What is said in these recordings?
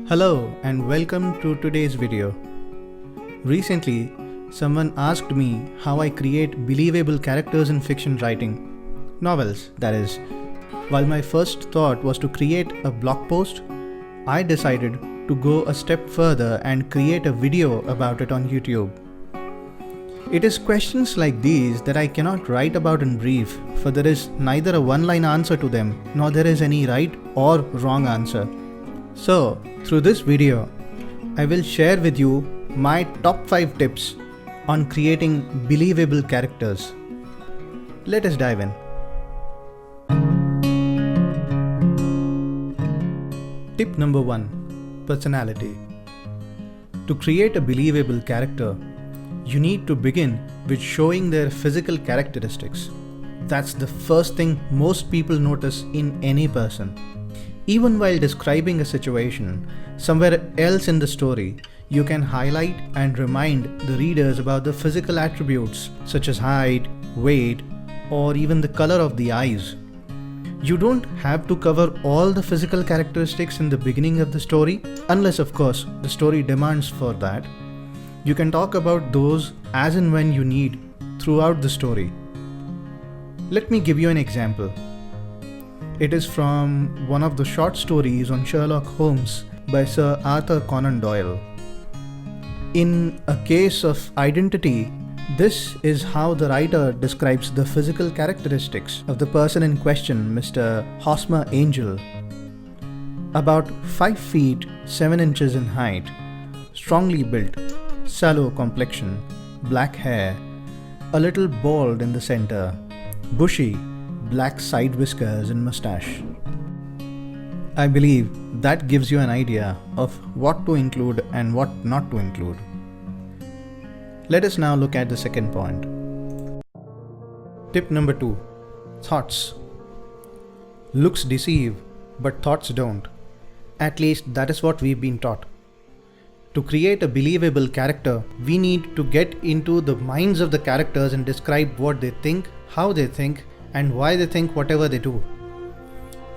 Hello and welcome to today's video. Recently, someone asked me how I create believable characters in fiction writing. Novels, that is. While my first thought was to create a blog post, I decided to go a step further and create a video about it on YouTube. It is questions like these that I cannot write about in brief, for there is neither a one-line answer to them, nor there is any right or wrong answer. So, through this video, I will share with you my top 5 tips on creating believable characters. Let us dive in. Tip number 1. Personality. To create a believable character, you need to begin with showing their physical characteristics. That's the first thing most people notice in any person. Even while describing a situation somewhere else in the story, you can highlight and remind the readers about the physical attributes such as height, weight, or even the color of the eyes. You don't have to cover all the physical characteristics in the beginning of the story, unless of course the story demands for that. You can talk about those as and when you need throughout the story. Let me give you an example. It is from one of the short stories on Sherlock Holmes by Sir Arthur Conan Doyle. In A Case of Identity, this is how the writer describes the physical characteristics of the person in question, Mr. Hosmer Angel. About 5 feet 7 inches in height, strongly built, sallow complexion, black hair, a little bald in the center, bushy, black side whiskers and mustache. I believe that gives you an idea of what to include and what not to include. Let us now look at the second point. Tip number 2. Thoughts. Looks deceive, but thoughts don't. At least that is what we've been taught. To create a believable character, we need to get into the minds of the characters and describe what they think, how they think, and why they think whatever they do.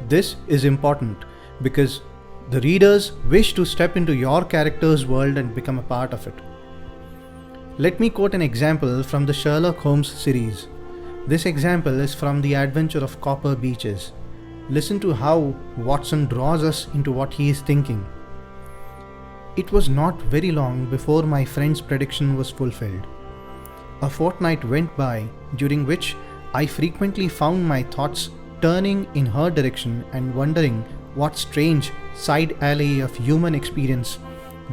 This is important because the readers wish to step into your character's world and become a part of it. Let me quote an example from the Sherlock Holmes series. This example is from The Adventure of Copper Beeches. Listen to how Watson draws us into what he is thinking. It was not very long before my friend's prediction was fulfilled. A fortnight went by during which I frequently found my thoughts turning in her direction and wondering what strange side alley of human experience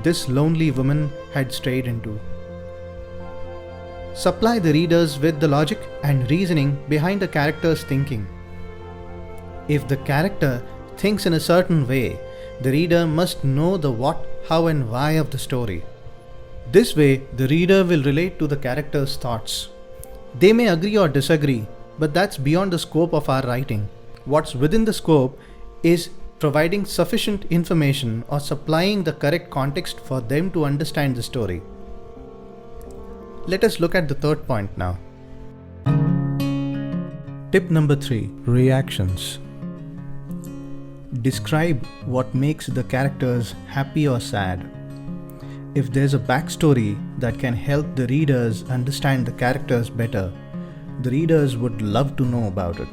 this lonely woman had strayed into. Supply the readers with the logic and reasoning behind the character's thinking. If the character thinks in a certain way, the reader must know the what, how and why of the story. This way, the reader will relate to the character's thoughts. They may agree or disagree, but that's beyond the scope of our writing. What's within the scope is providing sufficient information or supplying the correct context for them to understand the story. Let us look at the third point now. Tip number 3. Reactions. Describe what makes the characters happy or sad. If there's a backstory that can help the readers understand the characters better, the readers would love to know about it.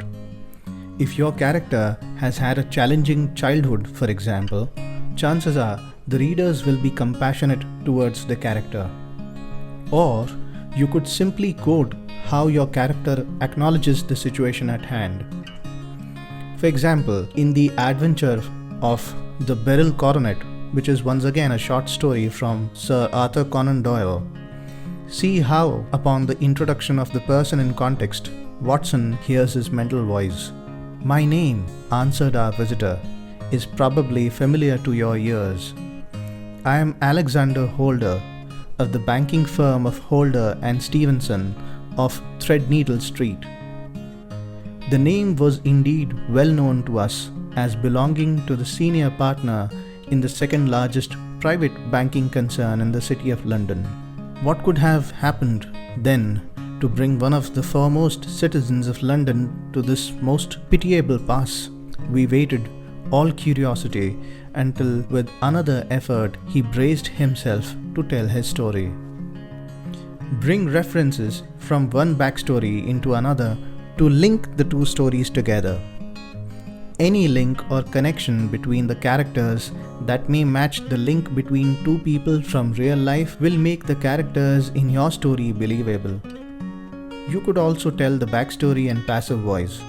If your character has had a challenging childhood, for example, chances are the readers will be compassionate towards the character. Or you could simply quote how your character acknowledges the situation at hand. For example, in The Adventure of the Beryl Coronet, which is once again a short story from Sir Arthur Conan Doyle, see how, upon the introduction of the person in context, Watson hears his mental voice. "My name," answered our visitor, "is probably familiar to your ears. I am Alexander Holder, of the banking firm of Holder and Stevenson of Threadneedle Street." The name was indeed well known to us as belonging to the senior partner in the second largest private banking concern in the city of London. What could have happened then to bring one of the foremost citizens of London to this most pitiable pass? We waited all curiosity until with another effort he braced himself to tell his story. Bring references from one backstory into another to link the two stories together. Any link or connection between the characters that may match the link between two people from real life will make the characters in your story believable. You could also tell the backstory and passive voice.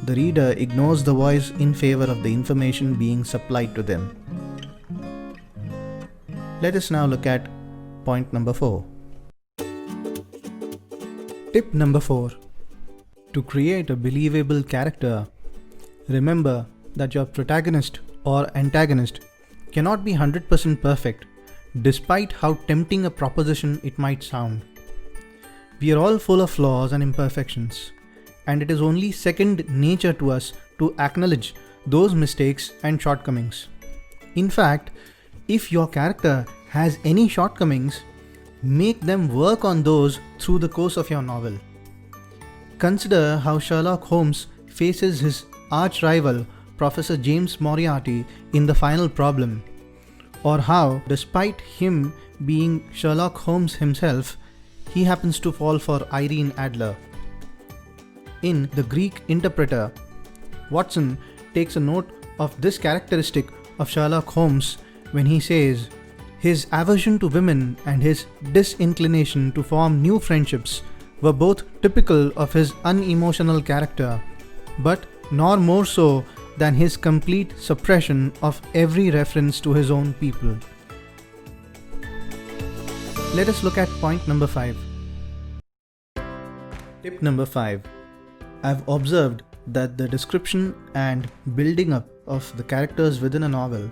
The reader ignores the voice in favor of the information being supplied to them. Let us now look at point number 4. Tip number 4. To create a believable character, remember that your protagonist or antagonist cannot be 100% perfect, despite how tempting a proposition it might sound. We are all full of flaws and imperfections, and it is only second nature to us to acknowledge those mistakes and shortcomings. In fact, if your character has any shortcomings, make them work on those through the course of your novel. Consider how Sherlock Holmes faces his arch-rival Professor James Moriarty in The Final Problem, or how, despite him being Sherlock Holmes himself, he happens to fall for Irene Adler. In The Greek Interpreter, Watson takes a note of this characteristic of Sherlock Holmes when he says, his aversion to women and his disinclination to form new friendships were both typical of his unemotional character, but nor more so than his complete suppression of every reference to his own people. Let us look at point number 5. Tip number 5. I've observed that the description and building up of the characters within a novel,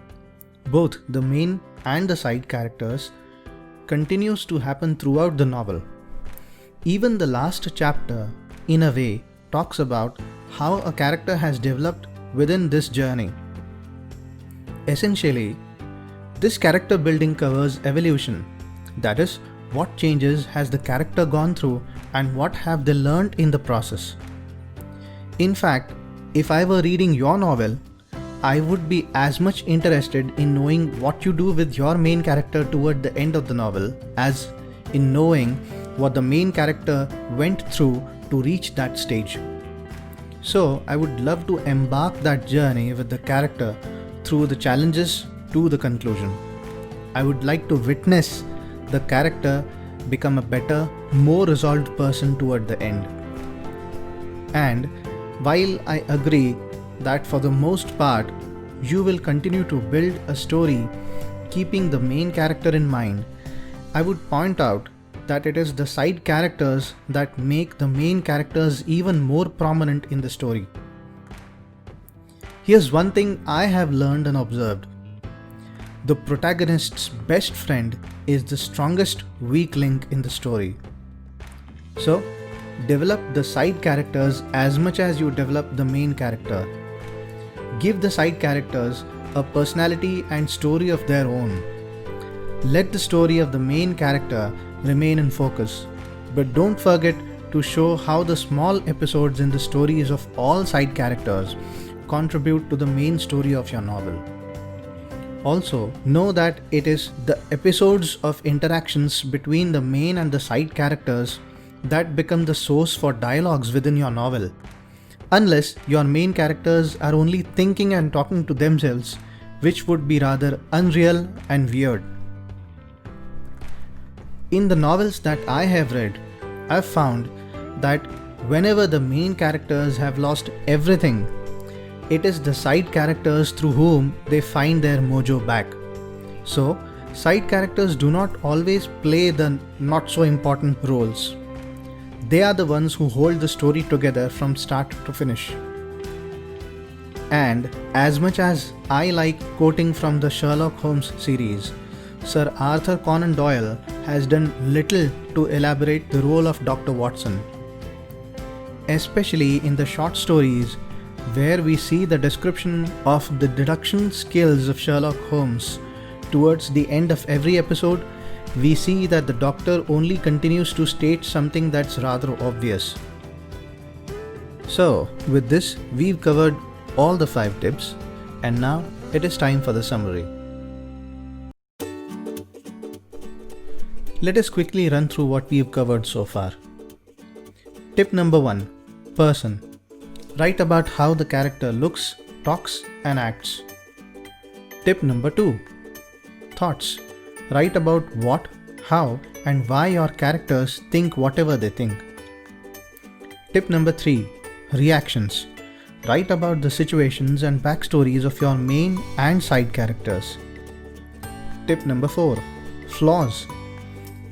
both the main and the side characters, continues to happen throughout the novel. Even the last chapter, in a way, talks about how a character has developed within this journey. Essentially, this character building covers evolution, that is, what changes has the character gone through and what have they learned in the process. In fact, if I were reading your novel, I would be as much interested in knowing what you do with your main character toward the end of the novel as in knowing what the main character went through to reach that stage. So I would love to embark that journey with the character through the challenges to the conclusion. I would like to witness the character become a better, more resolved person toward the end. And while I agree that for the most part you will continue to build a story keeping the main character in mind, I would point out that it is the side characters that make the main characters even more prominent in the story. Here's one thing I have learned and observed. The protagonist's best friend is the strongest weak link in the story. So, develop the side characters as much as you develop the main character. Give the side characters a personality and story of their own. Let the story of the main character remain in focus, but don't forget to show how the small episodes in the stories of all side characters contribute to the main story of your novel. Also, know that it is the episodes of interactions between the main and the side characters that become the source for dialogues within your novel, unless your main characters are only thinking and talking to themselves, which would be rather unreal and weird. In the novels that I have read, I've found that whenever the main characters have lost everything, it is the side characters through whom they find their mojo back. So, side characters do not always play the not so important roles. They are the ones who hold the story together from start to finish. And as much as I like quoting from the Sherlock Holmes series, Sir Arthur Conan Doyle has done little to elaborate the role of Dr. Watson. Especially in the short stories where we see the description of the deduction skills of Sherlock Holmes. Towards the end of every episode, we see that the doctor only continues to state something that's rather obvious. So, with this, we've covered all the 5 tips. And now it is time for the summary. Let us quickly run through what we have covered so far. Tip number 1. Person. Write about how the character looks, talks, and acts. Tip number 2. Thoughts. Write about what, how, and why your characters think whatever they think. Tip number 3. Reactions. Write about the situations and backstories of your main and side characters. Tip number 4. Flaws.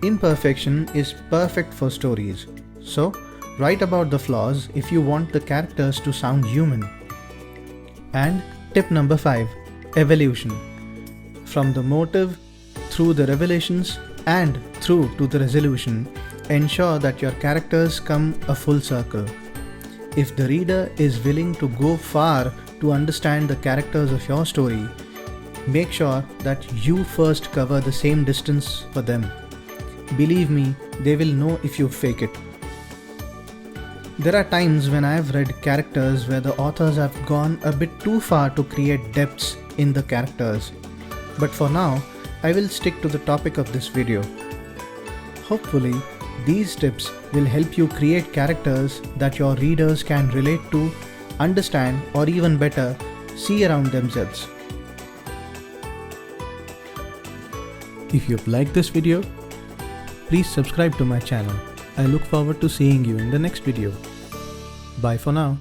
Imperfection is perfect for stories. So, write about the flaws if you want the characters to sound human. And tip number 5. Evolution. From the motive, through the revelations, and through to the resolution, ensure that your characters come a full circle. If the reader is willing to go far to understand the characters of your story, make sure that you first cover the same distance for them. Believe me, they will know if you fake it. There are times when I have read characters where the authors have gone a bit too far to create depths in the characters. But for now, I will stick to the topic of this video. Hopefully, these tips will help you create characters that your readers can relate to, understand, or even better, see around themselves. If you've liked this video, please subscribe to my channel. I look forward to seeing you in the next video. Bye for now.